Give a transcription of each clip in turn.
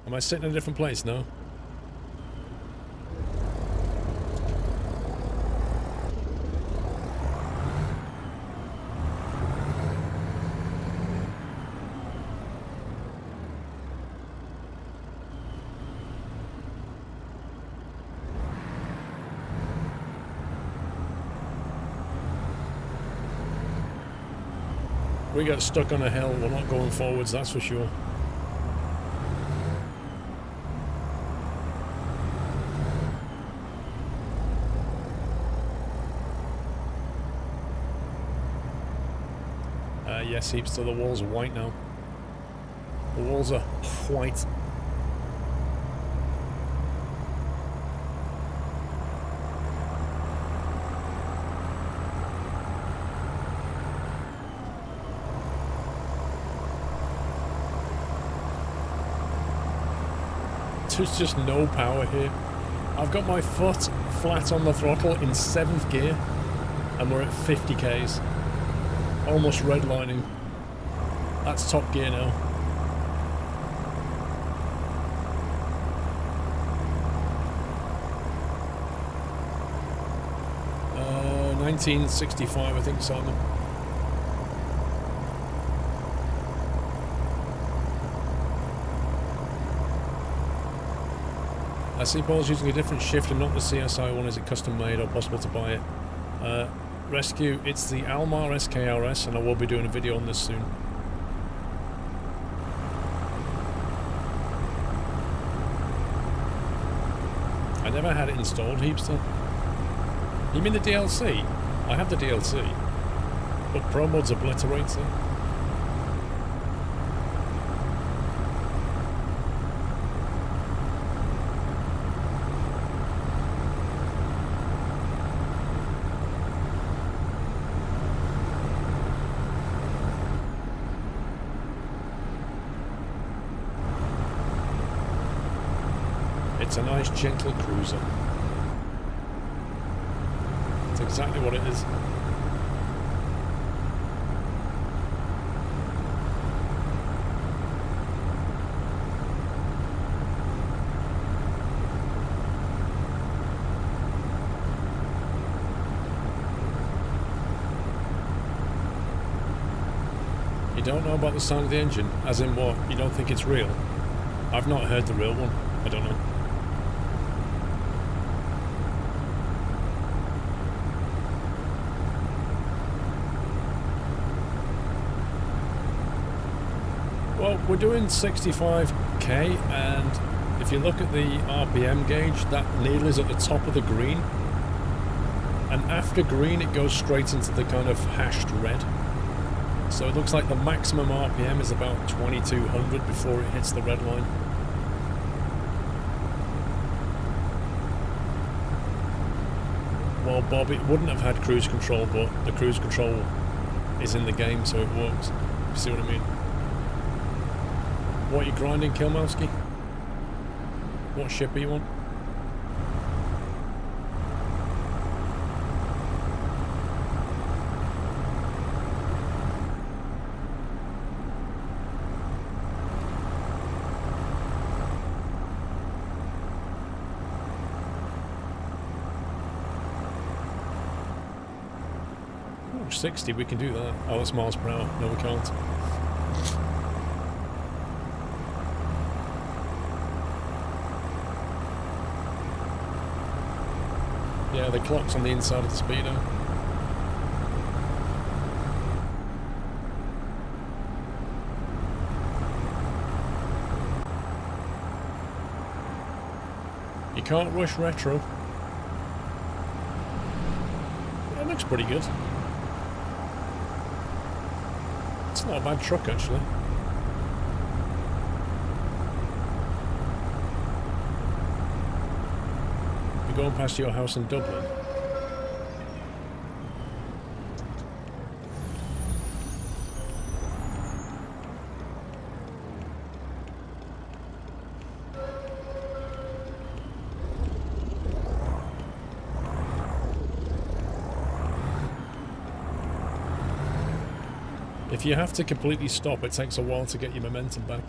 Am I sitting in a different place? No. We got stuck on a hill. We're not going forwards, that's for sure. Yes, heaps to the walls are white now. The walls are white. There's just no power here. I've got my foot flat on the throttle in 7th gear and we're at 50 k's. Almost redlining. That's top gear now. Uh, 1965 I think, Simon. I see Paul's using a different shift and not the CSI one. Is it custom made or possible to buy it? Rescue, it's the Almar SKRS and I will be doing a video on this soon. I never had it installed, Heapster. You mean the DLC? I have the DLC, but Pro Mods obliterates it. It's a nice, gentle cruiser. It's exactly what it is. You don't know about the sound of the engine? As in what? You don't think it's real? I've not heard the real one. I don't know. Well, we're doing 65k, and if you look at the RPM gauge, that needle is at the top of the green, and after green it goes straight into the kind of hashed red. So it looks like the maximum RPM is about 2200 before it hits the red line. Well, Bob, it wouldn't have had cruise control, but the cruise control is in the game, so it works. You see what I mean? What are you grinding, Kilmowski? What ship are you on? Ooh, 60, we can do that. Oh, it's miles per hour. No, we can't. Yeah, the clock's on the inside of the speedo. You can't rush retro. Yeah, it looks pretty good. It's not a bad truck, actually. Going past your house in Dublin. If you have to completely stop, it takes a while to get your momentum back.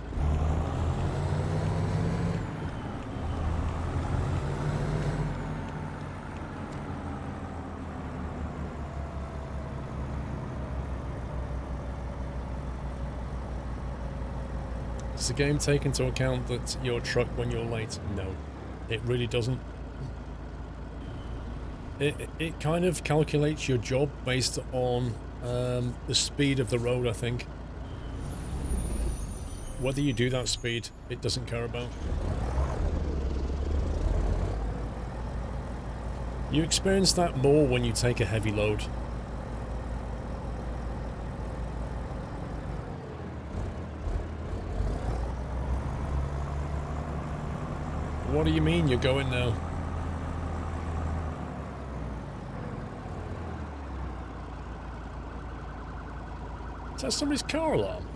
Does the game take into account that you're a truck when you're late? No, it really doesn't. It kind of calculates your job based on the speed of the road, I think. Whether you do that speed, it doesn't care about. You experience that more when you take a heavy load. What do you mean you're going now? Is that somebody's car alarm?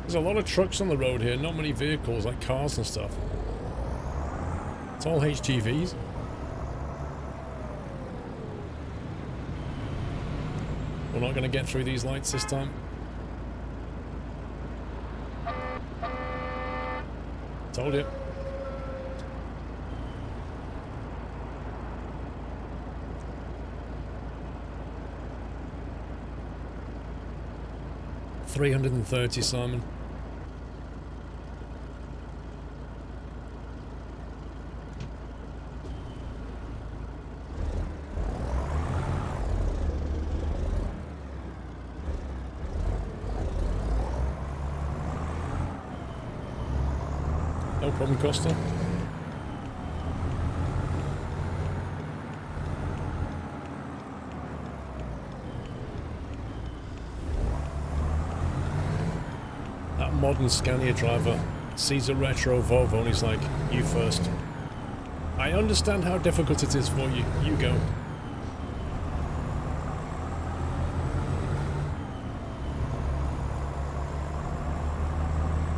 There's a lot of trucks on the road here, not many vehicles like cars and stuff. It's all HGVs. We're not going to get through these lights this time. Told you. $330, Simon. No problem, Costa. That modern Scania driver sees a retro Volvo and he's like, you first. I understand how difficult it is for you. You go.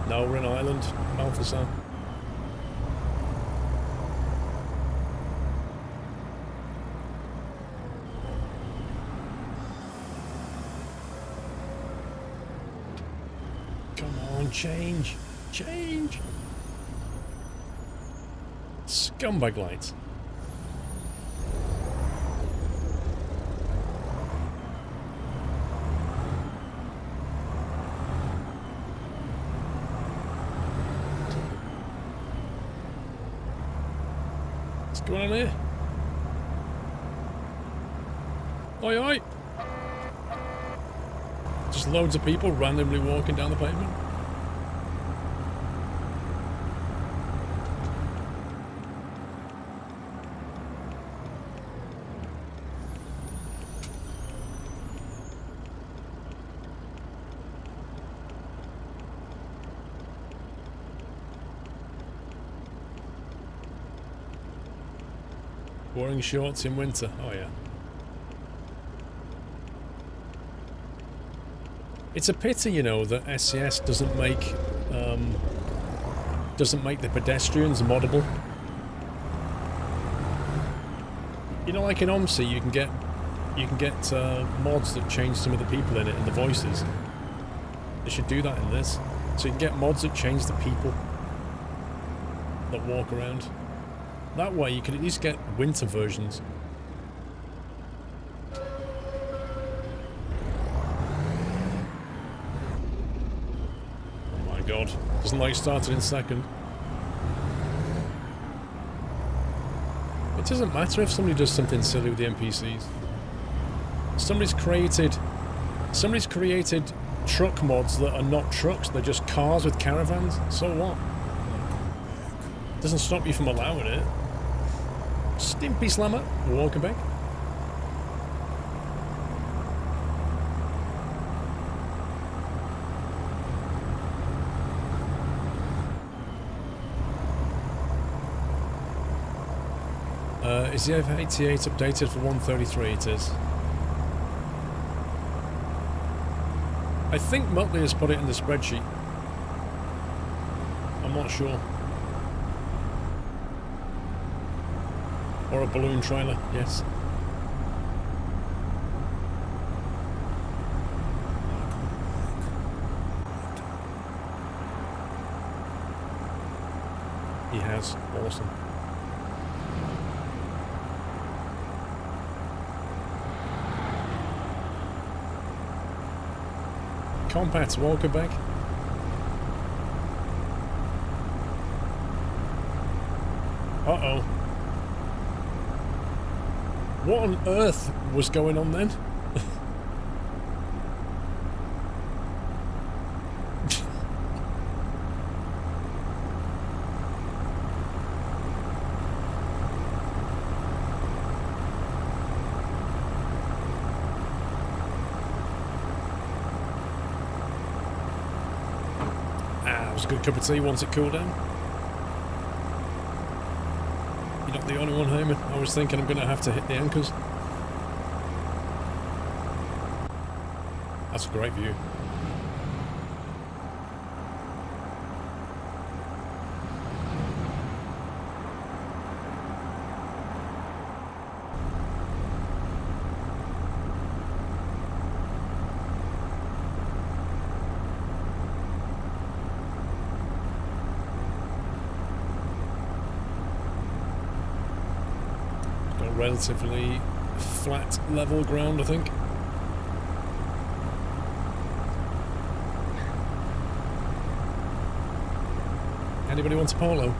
No, we're in Ireland, Balthasar. Change! Change! Scumbag lights. What's going on here? Oi oi! Just loads of people randomly walking down the pavement. Wearing shorts in winter. Oh yeah. It's a pity, you know, that SCS doesn't make the pedestrians moddable. You know, like in OMSI, you can get mods that change some of the people in it and the voices. They should do that in this, so you can get mods that change the people that walk around. That way you could at least get winter versions. Oh my god. Doesn't like starting in second. It doesn't matter if somebody does something silly with the NPCs. Somebody's created truck mods that are not trucks, they're just cars with caravans. So what? Doesn't stop you from allowing it. Stimpy Slammer, welcome back. Is the F88 updated for 133? It is. I think Muttley has put it in the spreadsheet. I'm not sure. Or a balloon trailer, yes. has. Awesome. Compat, welcome back. Uh-oh. What on earth was going on then? It was a good cup of tea once it cooled down. You're not the only one, Herman. I was thinking I'm going to have to hit the anchors. That's a great view. Relatively flat level ground, I think. Anybody wants a polo?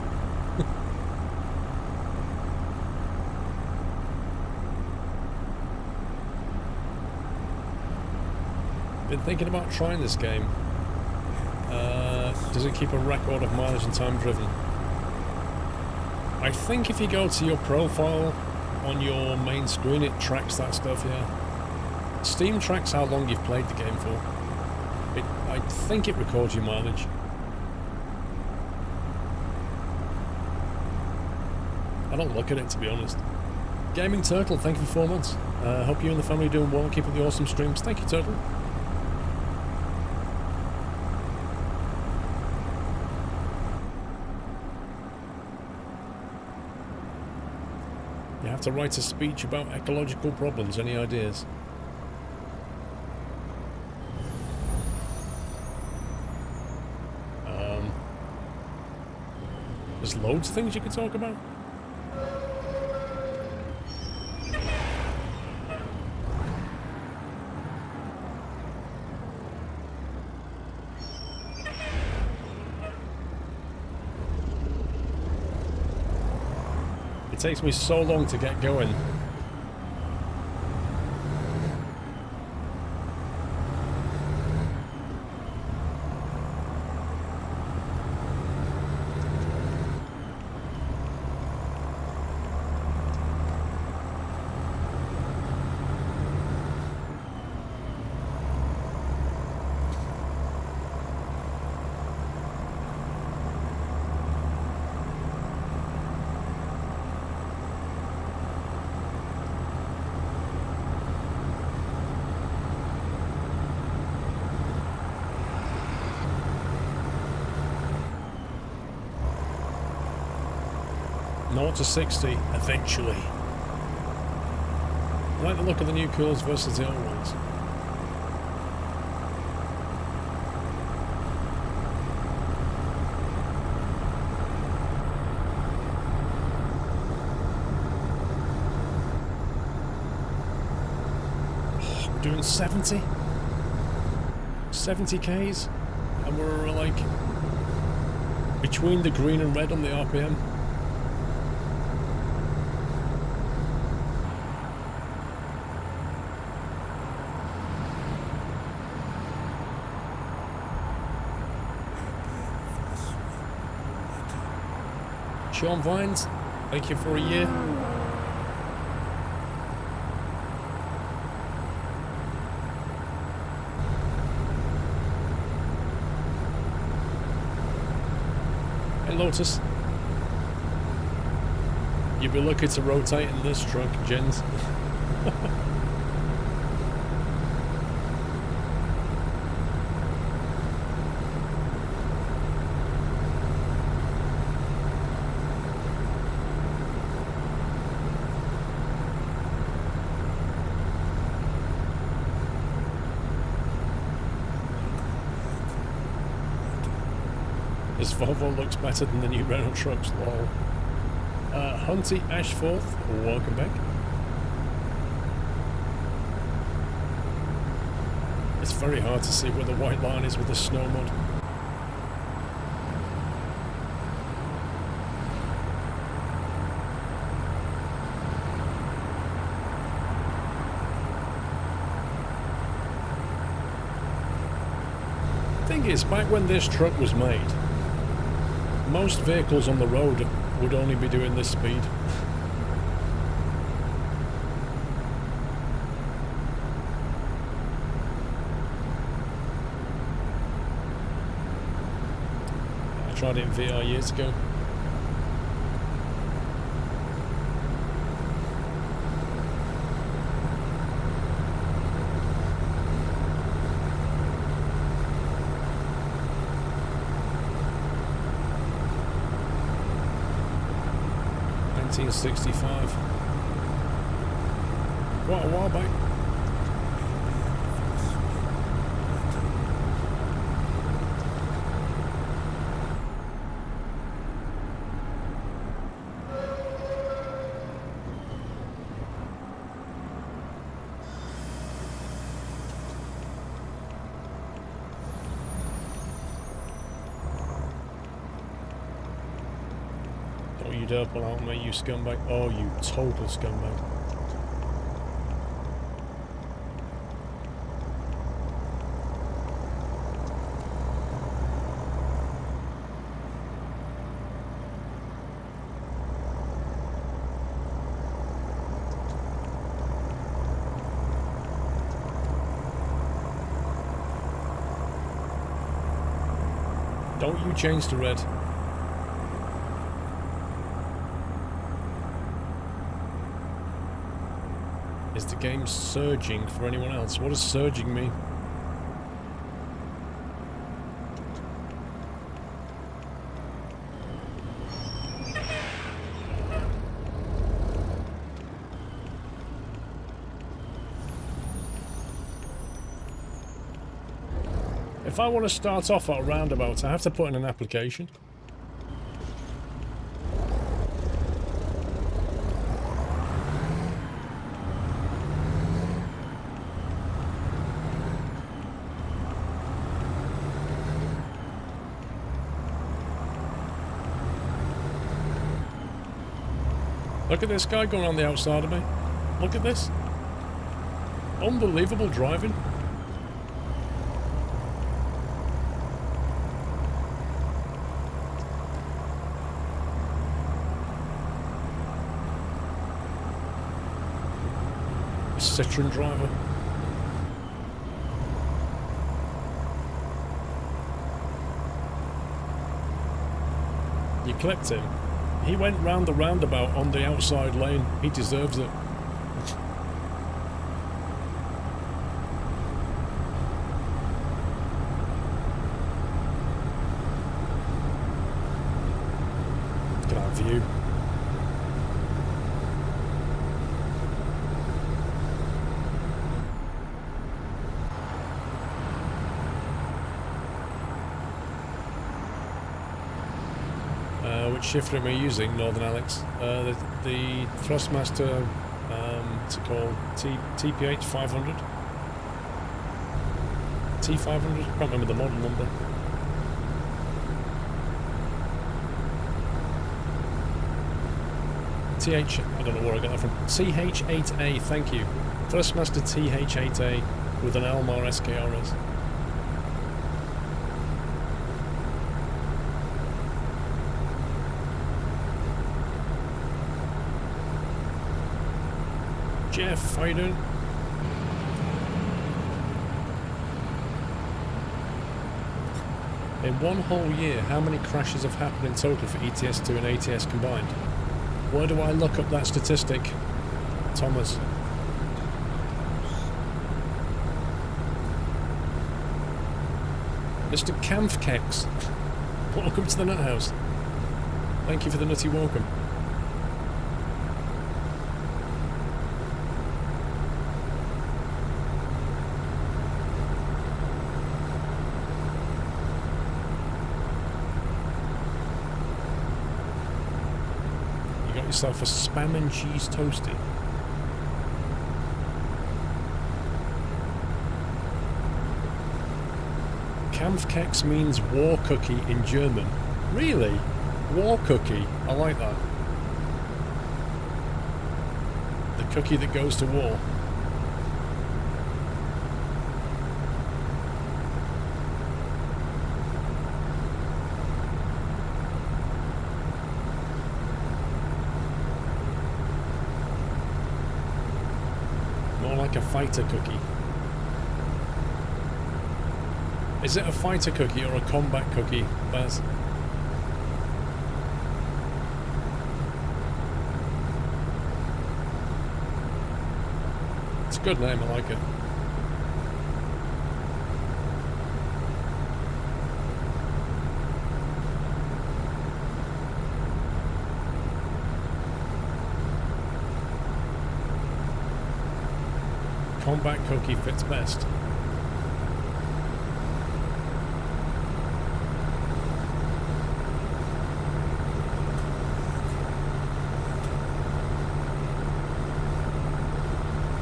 Been thinking about trying this game. Does it keep a record of mileage and time driven? I think if you go to your profile on your main screen, it tracks that stuff, yeah. Steam tracks how long you've played the game for. I think it records your mileage. I don't look at it, to be honest. Gaming Turtle, thank you for 4 months. Hope you and the family are doing well. Keep up the awesome streams. Thank you, Turtle. You have to write a speech about ecological problems. Any ideas? There's loads of things you could talk about. It takes me so long to get going. To 60 eventually. I like the look of the new cools versus the old ones. Oh, we're doing 70 Ks and we're like between the green and red on the RPM. Sean Vines, thank you for a year. Hey Lotus. You'll be lucky to rotate in this truck, Jens. This Volvo looks better than the new Renault trucks, lol. Hunty Ashforth, welcome back. It's very hard to see where the white line is with the snow mud. Thing is, back when this truck was made, most vehicles on the road would only be doing this speed. I tried it in VR years ago. $1965. Quite a while back. Don't you dare pull out, mate, you scumbag. Oh, you total scumbag. Don't you change to red. Is the game surging for anyone else? What does surging mean? If I want to start off at a roundabout, I have to put in an application. Look at this guy going on the outside of me. Look at this. Unbelievable driving. Citroen driver. You clipped him. He went round the roundabout on the outside lane. He deserves it. Look at that view. Which shifter am I using, Northern Alex? The Thrustmaster, what's it called? TPH 500? T500? I can't remember the model number. I don't know where I got that from. TH8A, thank you. Thrustmaster TH8A with an Almar SKRS. Jeff, how you doing? In one whole year, how many crashes have happened in total for ETS2 and ATS combined? Where do I look up that statistic, Thomas? Mr. Kampfkex, welcome to the Nut House. Thank you for the nutty welcome. yourself a spam and cheese toasty. Kampfkeks means war cookie in German. Really? War cookie? I like that. The cookie that goes to war. More like a fighter cookie. Is it a fighter cookie or a combat cookie, Baz? It's a good name, I like it. Combat cookie fits best.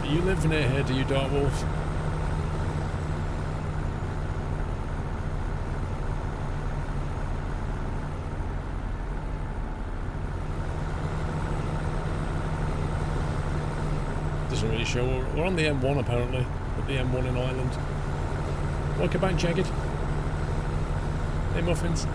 You live near here, do you, Dark Wolf? Doesn't really show. We're on the M1 apparently, at the M1 in Ireland. Welcome back, Jagged. Hey, Muffins.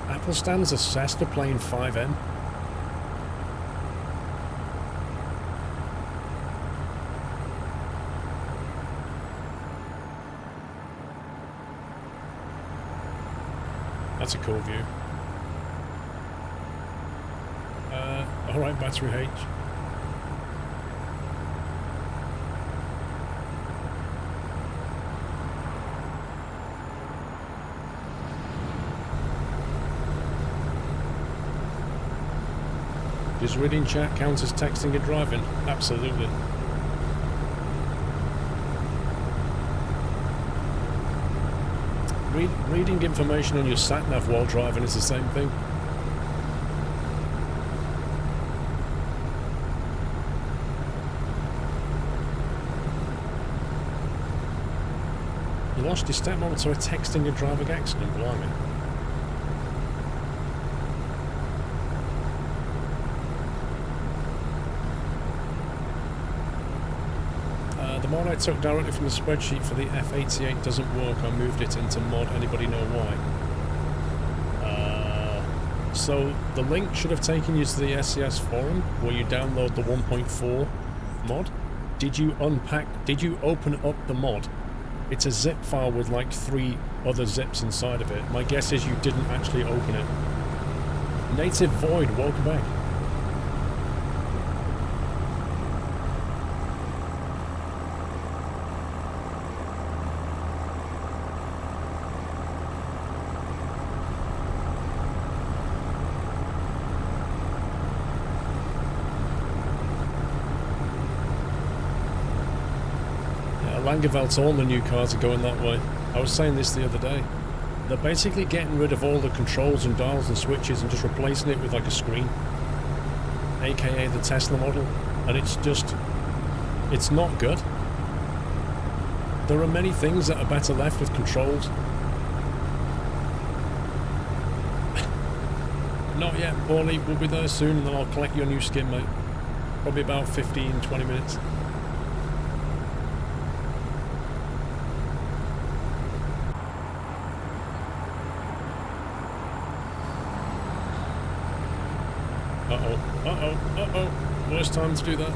Apple stands assessed for playing 5M. That's a cool view. Alright, Battery H. Does reading chat count as texting and driving? Absolutely. Reading information on your sat-nav while driving is the same thing. You lost your stepmom to a texting and driving accident, blimey. The mod I took directly from the spreadsheet for the F88 doesn't work. I moved it into mod. Anybody know why? So the link should have taken you to the SCS forum where you download the 1.4 mod. Did you open up the mod? It's a zip file with like 3 other zips inside of it. My guess is you didn't actually open it. Native Void, welcome back. Langeveld, all the new cars are going that way. I was saying this the other day. They're basically getting rid of all the controls and dials and switches and just replacing it with like a screen. AKA the Tesla model. And it's just... it's not good. There are many things that are better left with controls. Not yet, Paulie. We'll be there soon and then I'll collect your new skin, mate. Probably about 15-20 minutes. Worst time to do that.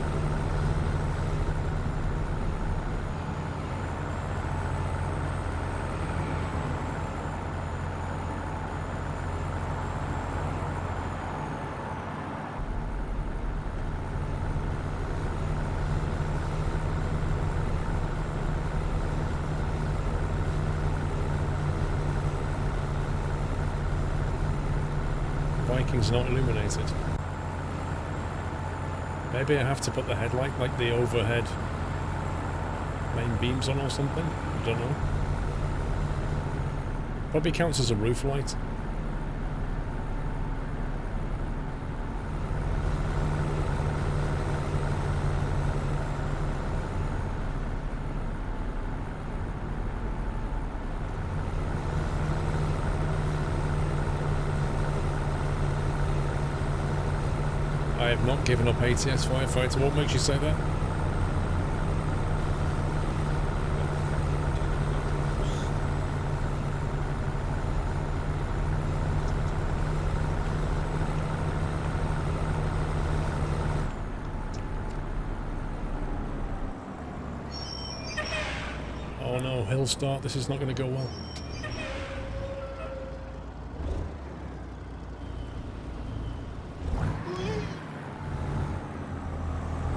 Vikings not illuminated. Maybe I have to put the headlight, like the overhead main beams on or something. I don't know. Probably counts as a roof light. I have not given up ATS firefighter. What makes you say that? Oh no, hill start. This is not going to go well.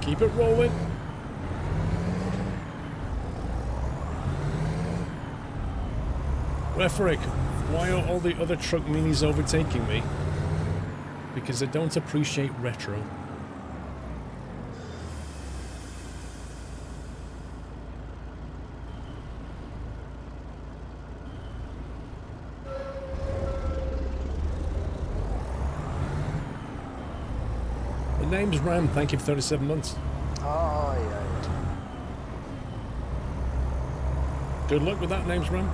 Keep it rolling. Refrick, why are all the other truck minis overtaking me? Because they don't appreciate retro. The name's Ram, thank you for 37 months. Oh, yeah. Good luck with that, name's Ram.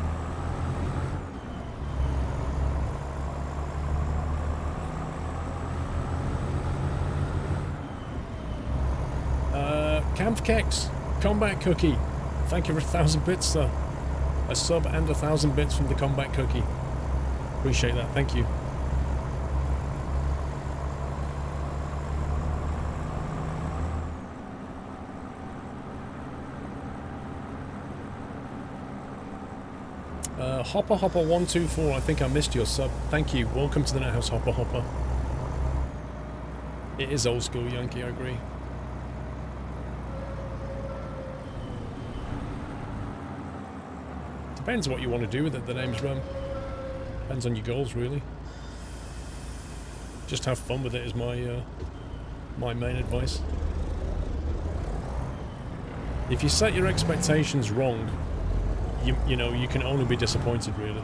Kampfkex, Combat Cookie, thank you for 1,000 bits, sir. A sub and 1,000 bits from the Combat Cookie. Appreciate that, thank you. Hopper 124, I think I missed your sub. Thank you. Welcome to the Net House, Hopper. It is old school, Yankee, I agree. Depends what you want to do with it, the name's Ram. Depends on your goals, really. Just have fun with it is my my main advice. If you set your expectations wrong, you know, you can only be disappointed, really.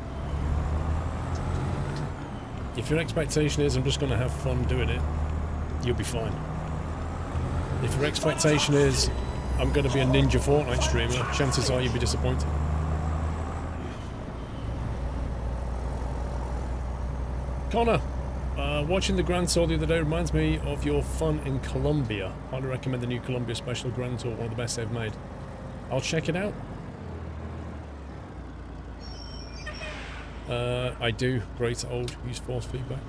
If your expectation is, I'm just going to have fun doing it, you'll be fine. If your expectation is, I'm going to be a Ninja Fortnite streamer, chances are you'll be disappointed. Connor, watching the Grand Tour the other day reminds me of your fun in Colombia. Highly recommend the new Colombia Special Grand Tour, one of the best they've made. I'll check it out. I do. Great old use force feedback.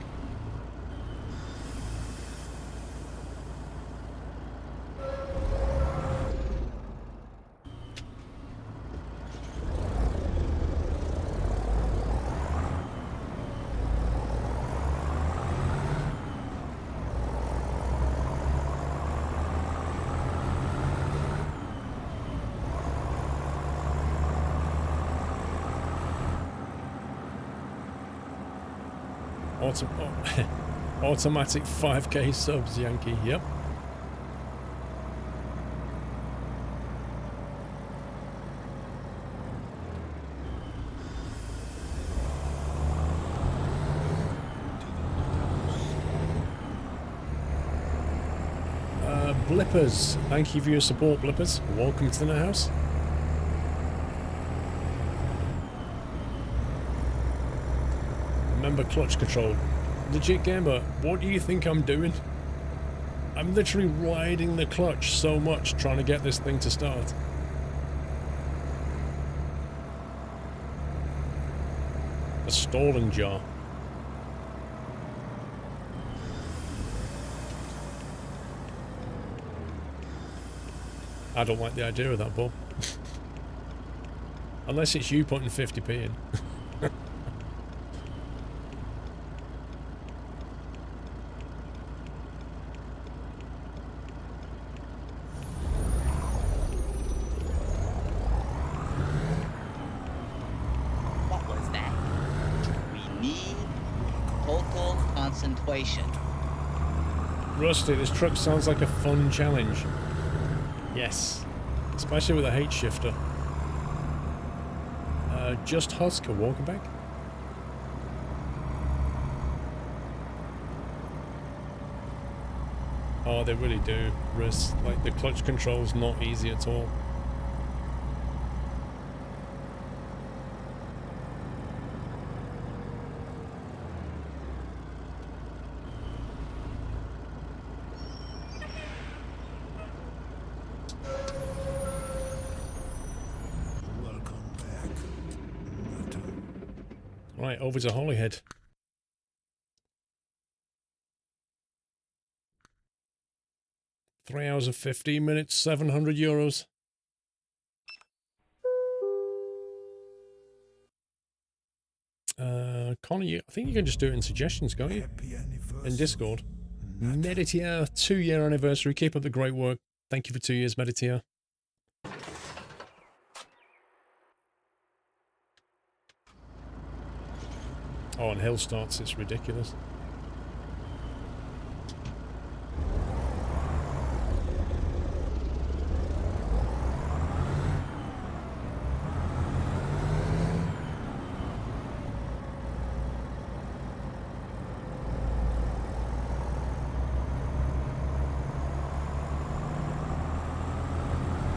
Automatic 5k subs, Yankee, yep. Blippers, thank you for your support, Blippers. Welcome to the house. Remember clutch control. Legit gamer, what do you think I'm doing? I'm literally riding the clutch so much trying to get this thing to start. A stalling jar. I don't like the idea of that, Bob. Unless it's you putting 50p in. Rusty, this truck sounds like a fun challenge. Yes. Especially with a H shifter. Just Husker, welcome back. Oh, they really do. Risk. Like, the clutch control's not easy at all. Right, over to Holyhead. €3 and 15 minutes, €700. Connor, I think you can just do it in suggestions, can't you? In Discord. Meditia, 2-year anniversary. Keep up the great work. Thank you for 2 years, Meditia. Oh, and hill starts, it's ridiculous.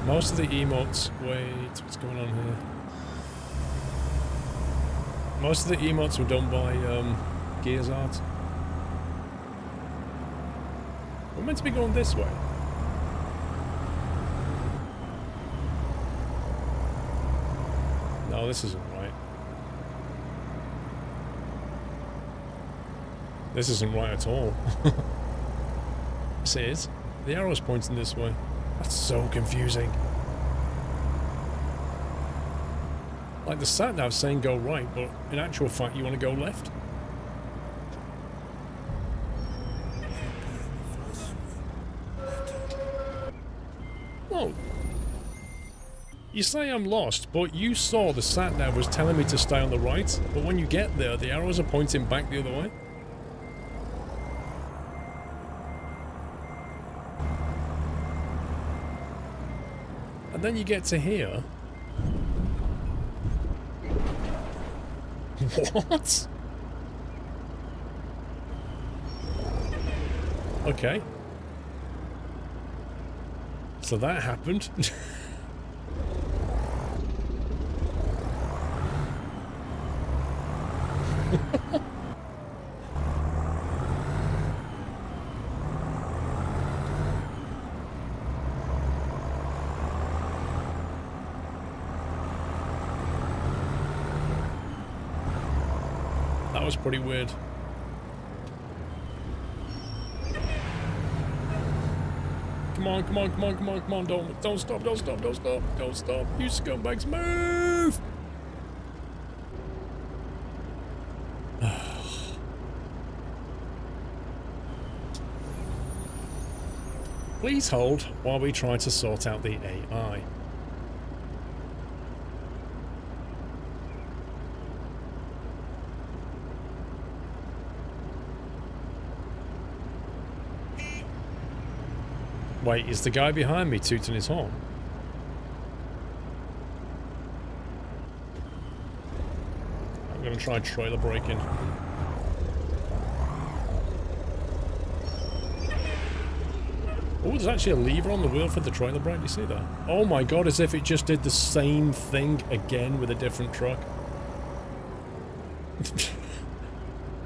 Most of the emotes... Wait, what's going on here? Most of the emotes were done by Gears Art. We're meant to be going this way. No, this isn't right. This isn't right at all. This is. The arrow's pointing this way. That's so confusing. Like the sat-nav's saying go right, but in actual fact you want to go left. No. You say I'm lost, but you saw the sat-nav was telling me to stay on the right, but when you get there, the arrows are pointing back the other way. And then you get to here. What? Okay. So that happened. That was pretty weird. Come on, come on, come on, come on, come on, don't stop, don't stop, don't stop, don't stop. You scumbags, move! Please hold while we try to sort out the AI. Wait, is the guy behind me tooting his horn? I'm gonna try trailer braking. Oh, there's actually a lever on the wheel for the trailer brake, you see that? Oh my god, as if it just did the same thing again with a different truck.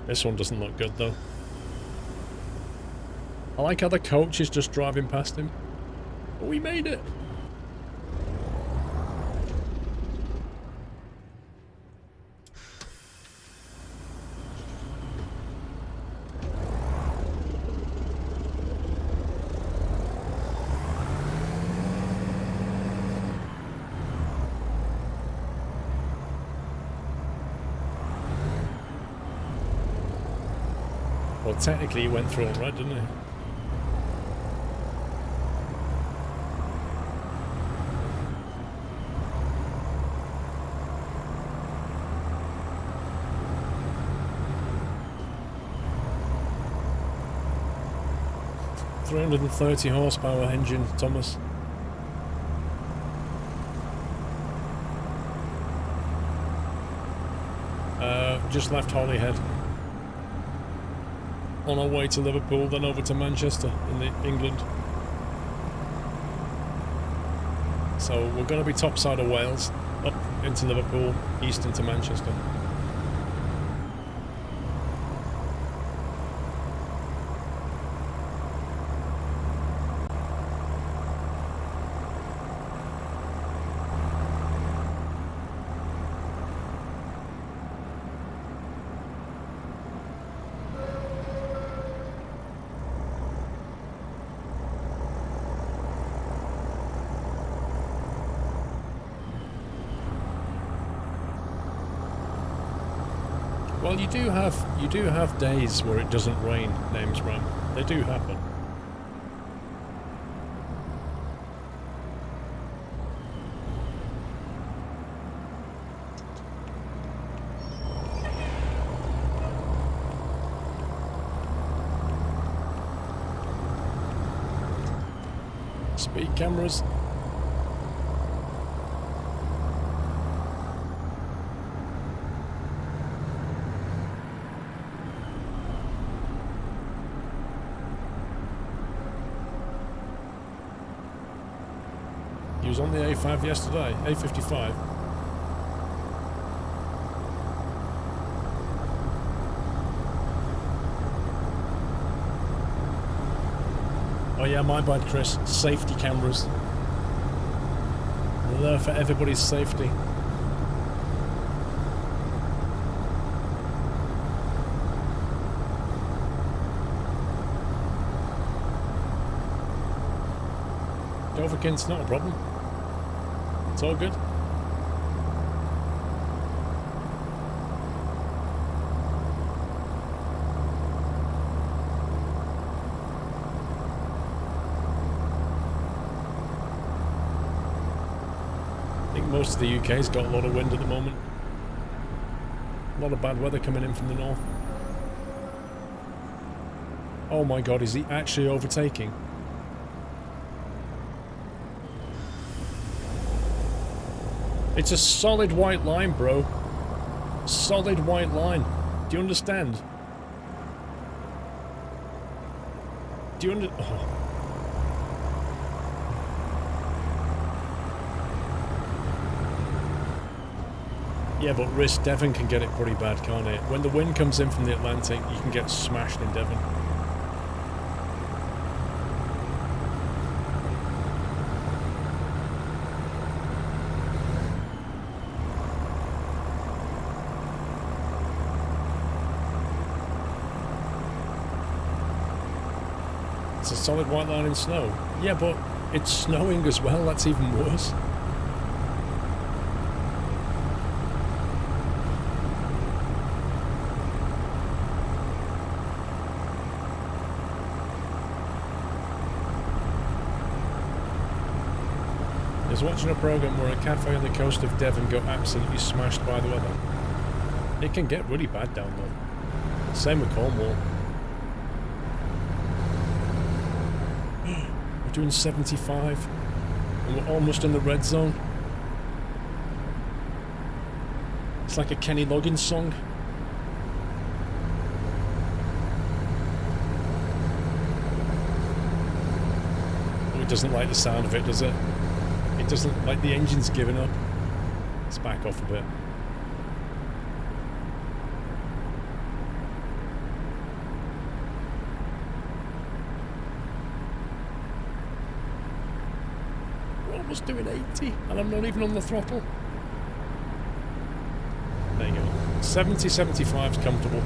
This one doesn't look good though. I like how the coach is just driving past him. But we made it! Well, technically he went through on red, didn't he? 330 horsepower engine, Thomas. Just left Holyhead. On our way to Liverpool, then over to Manchester in England. So we're going to be top side of Wales, up into Liverpool, east into Manchester. Well, you do have days where it doesn't rain, Names Ram. They do happen. Speed cameras. He was on the A5 yesterday, A55. Oh yeah, my bad, Chris. Safety cameras. They're there for everybody's safety. Overkin's not a problem. It's all good. I think most of the UK's got a lot of wind at the moment. A lot of bad weather coming in from the north. Oh my god, is he actually overtaking? It's a solid white line, bro. Solid white line. Do you understand? Do you Oh. Yeah, but risk Devon can get it pretty bad, can't it? When the wind comes in from the Atlantic, you can get smashed in Devon. A solid white line in snow. Yeah, but it's snowing as well. That's even worse. I was watching a program where a cafe on the coast of Devon got absolutely smashed by the weather. It can get really bad down there. Same with Cornwall. We're doing 75 and we're almost in the red zone. It's like a Kenny Loggins song. Oh, it doesn't like the sound of it, does it? It doesn't like the engine's giving up. Let's back off a bit. Doing 80 and I'm not even on the throttle. There you go. 70, 75 is comfortable.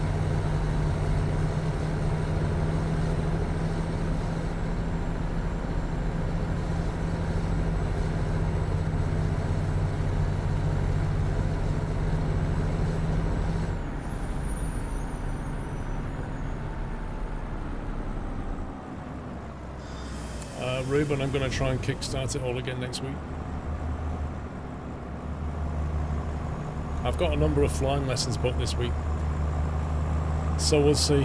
Ruben, I'm going to try and kickstart it all again next week. I've got a number of flying lessons booked this week, so we'll see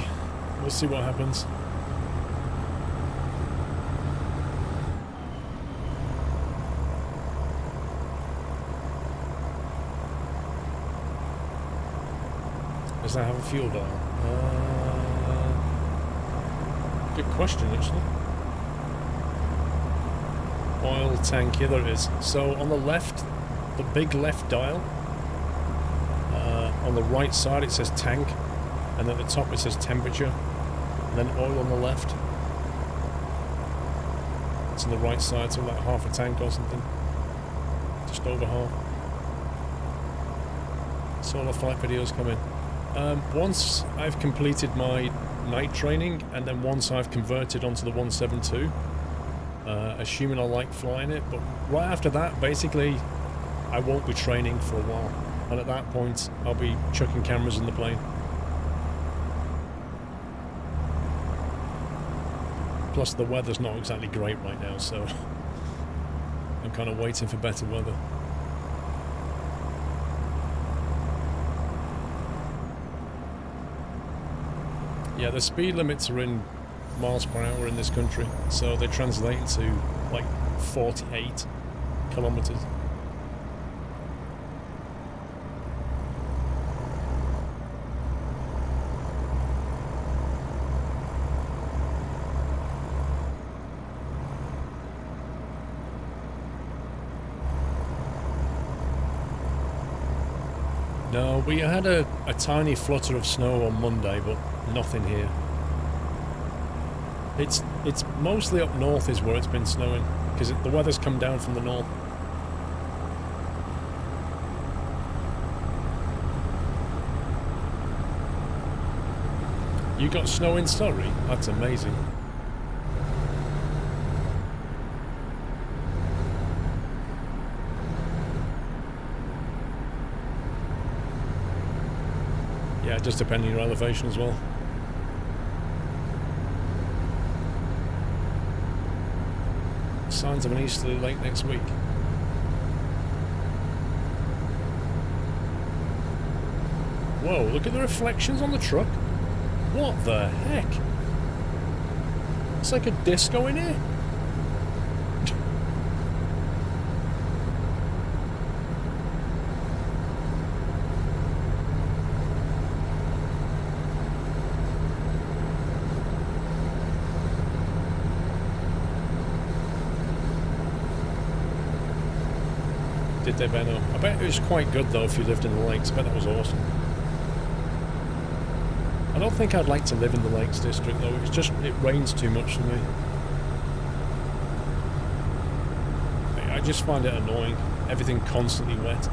what happens. Does that have a fuel dial? Good question, actually. Oil tank, here there it is. So on the left, the big left dial, on the right side it says tank, and at the top it says temperature, and then oil on the left. It's on the right side, so like half a tank or something. Just over half. Solar flight videos coming. Once I've completed my night training, and then once I've converted onto the 172, assuming I like flying it, but right after that, basically, I won't be training for a while. And at that point, I'll be chucking cameras in the plane. Plus, the weather's not exactly great right now, so I'm kind of waiting for better weather. Yeah, the speed limits are in miles per hour in this country, so they translate into like 48 kilometers. No, we had a tiny flutter of snow on Monday, but nothing here. It's mostly up north is where it's been snowing, because the weather's come down from the north. You got snow in Surrey? That's amazing. Yeah, just depending on your elevation as well. Signs of an easterly lake next week. Whoa, look at the reflections on the truck. What the heck? It's like a disco in here. Did they, Benno? I bet it was quite good though if you lived in the lakes. I bet that was awesome. I don't think I'd like to live in the Lakes District though. It's just, it rains too much for me. I just find it annoying. Everything constantly wet.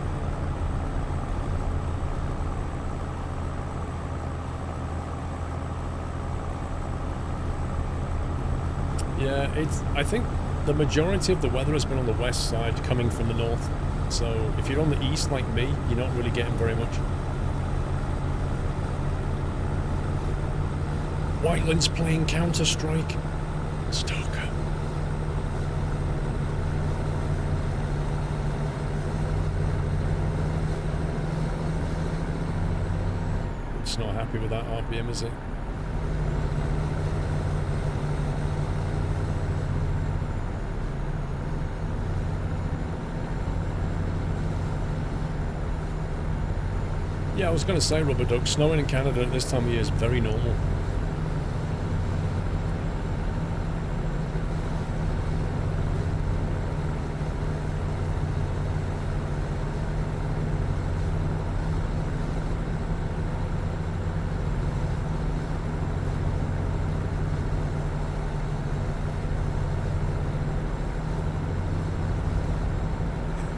Yeah, I think the majority of the weather has been on the west side coming from the north. So if you're on the east like me, you're not really getting very much. Whiteland's playing Counter-Strike. Stalker. It's not happy with that RPM, is it? Yeah, I was going to say, Rubber Duck, snowing in Canada at this time of year is very normal.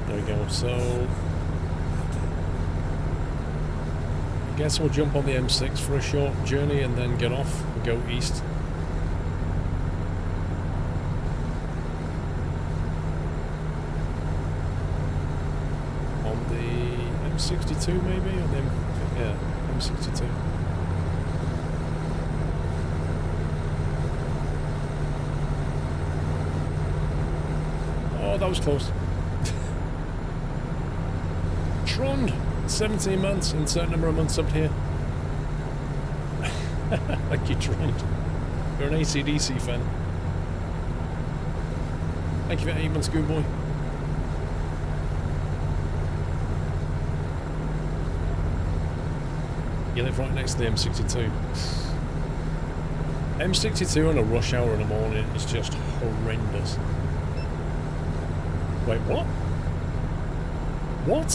There we go, so I guess we'll jump on the M6 for a short journey and then get off and go east. On the M62 maybe? Or the yeah, M62. Oh, that was close. Trond! 17 months, insert number of months up here. Like you Trond. You're an AC/DC fan. Thank you for 8 months, good boy. You live right next to the M62. M62 on a rush hour in the morning is just horrendous. Wait, what? What?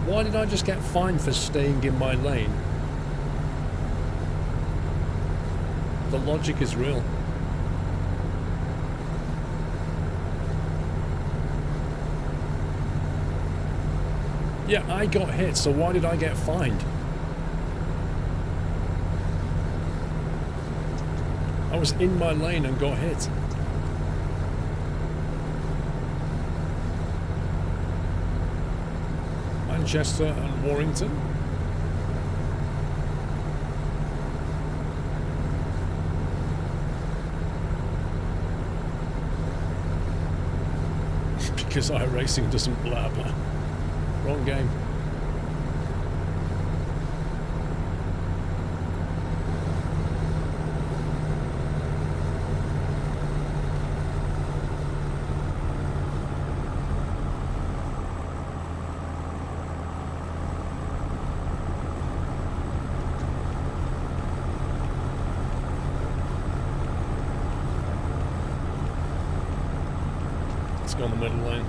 Why did I just get fined for staying in my lane? The logic is real. Yeah, I got hit, so why did I get fined? I was in my lane and got hit. Manchester and Warrington. Because iRacing doesn't blah blah. Wrong game. Let's go on the middle lane.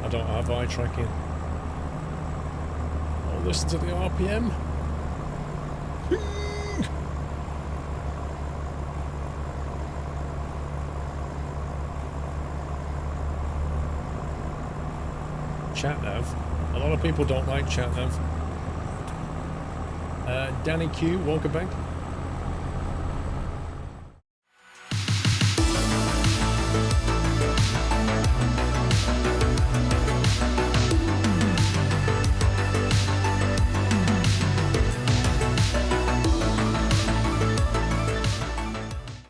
I don't have eye tracking. Oh, listen to the RPM. Chat nav. A lot of people don't like chat nav. Danny Q, welcome back.